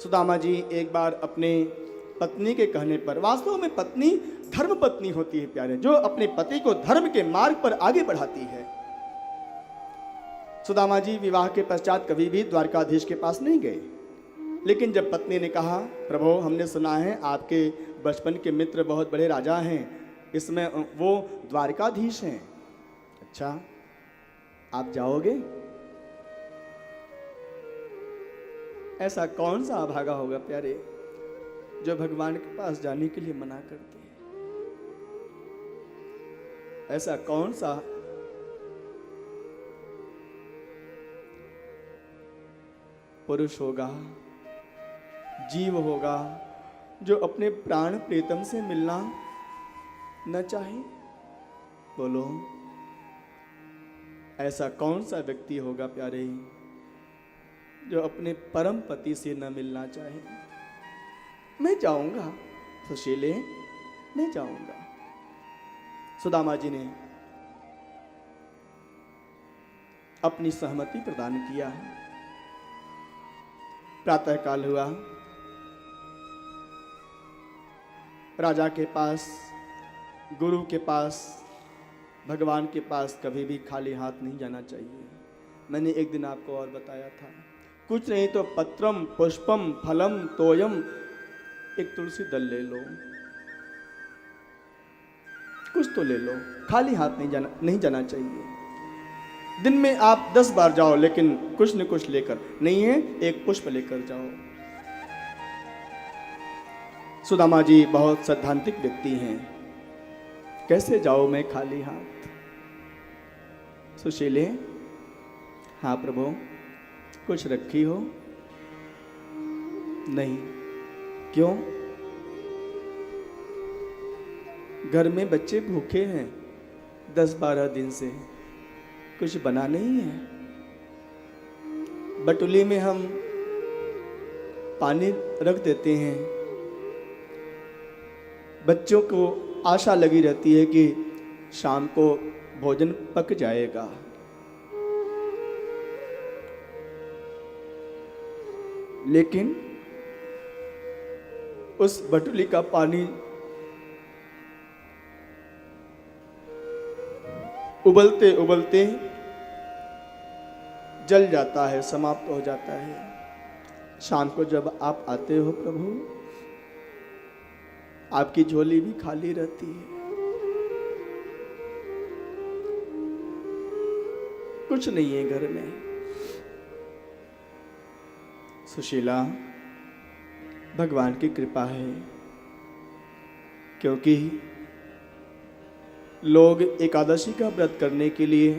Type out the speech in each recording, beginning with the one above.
सुदामा जी एक बार अपने पत्नी के कहने पर, वास्तव में पत्नी धर्म पत्नी होती है प्यारे, जो अपने पति को धर्म के मार्ग पर आगे बढ़ाती है। सुदामा जी विवाह के पश्चात कभी भी द्वारकाधीश के पास नहीं गए, लेकिन जब पत्नी ने कहा, प्रभु हमने सुना है आपके बचपन के मित्र बहुत बड़े राजा हैं, इसमें वो द्वारकाधीश हैं, अच्छा आप जाओगे? ऐसा कौन सा अभागा होगा प्यारे जो भगवान के पास जाने के लिए मना करते हैं? ऐसा कौन सा पुरुष होगा, जीव होगा, जो अपने प्राण प्रीतम से मिलना न चाहे? बोलो, ऐसा कौन सा व्यक्ति होगा प्यारे जो अपने परम पति से न मिलना चाहे? मैं जाऊंगा सुशीले, मैं जाऊंगा। सुदामा जी ने अपनी सहमति प्रदान किया। प्रातः काल हुआ, राजा के पास, गुरु के पास, भगवान के पास कभी भी खाली हाथ नहीं जाना चाहिए। मैंने एक दिन आपको और बताया था, कुछ नहीं तो पत्रम पुष्पम फलम तोयम, एक तुलसी दल ले लो, कुछ तो ले लो, खाली हाथ नहीं जाना चाहिए। दिन में आप 10 बार जाओ, लेकिन कुछ न कुछ लेकर, नहीं है एक पुष्प लेकर जाओ। सुदामा जी बहुत सैद्धांतिक व्यक्ति हैं, कैसे जाओ मैं खाली हाथ? सुशीले, हाँ प्रभु, कुछ रखी हो? नहीं। क्यों? घर में बच्चे भूखे हैं 10-12 दिन से, कुछ बना नहीं है। बटुली में हम पानी रख देते हैं, बच्चों को आशा लगी रहती है कि शाम को भोजन पक जाएगा। लेकिन उस बटुली का पानी उबलते उबलते जल जाता है, समाप्त हो जाता है। शाम को जब आप आते हो प्रभु, आपकी झोली भी खाली रहती है, कुछ नहीं है घर में। सुशीला, भगवान की कृपा है, क्योंकि लोग एकादशी का व्रत करने के लिए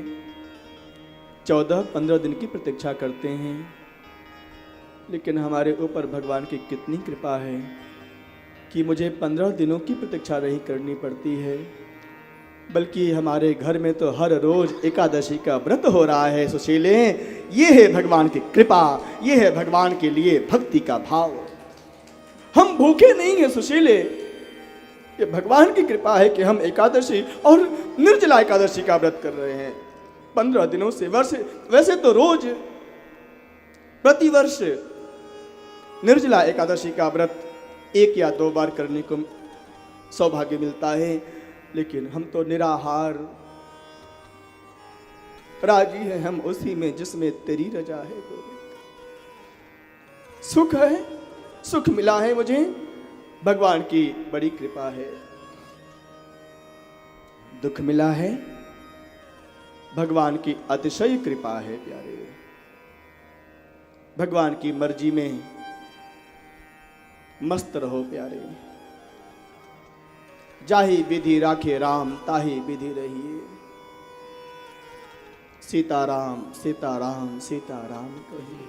14-15 दिन की प्रतीक्षा करते हैं, लेकिन हमारे ऊपर भगवान की कितनी कृपा है कि मुझे 15 दिनों की प्रतीक्षा नहीं करनी पड़ती है, बल्कि हमारे घर में तो हर रोज एकादशी का व्रत हो रहा है। सुशीले, ये है भगवान की कृपा, ये है भगवान के लिए भक्ति का भाव। हम भूखे नहीं हैं सुशीले, ये भगवान की कृपा है कि हम एकादशी और निर्जला एकादशी का व्रत कर रहे हैं 15 दिनों से। वैसे तो रोज प्रतिवर्ष निर्जला एकादशी का व्रत 1 या 2 बार करने को सौभाग्य मिलता है, लेकिन हम तो निराहार राजी हैं हम उसी में जिसमें तेरी रजा है गोविंद। सुख है, सुख मिला है मुझे, भगवान की बड़ी कृपा है। दुख मिला है, भगवान की अतिशय कृपा है प्यारे। भगवान की मर्जी में मस्त रहो प्यारे। जाहि विधि राखे राम, ताहि विधि रहिए। सीताराम सीताराम सीताराम कहिए।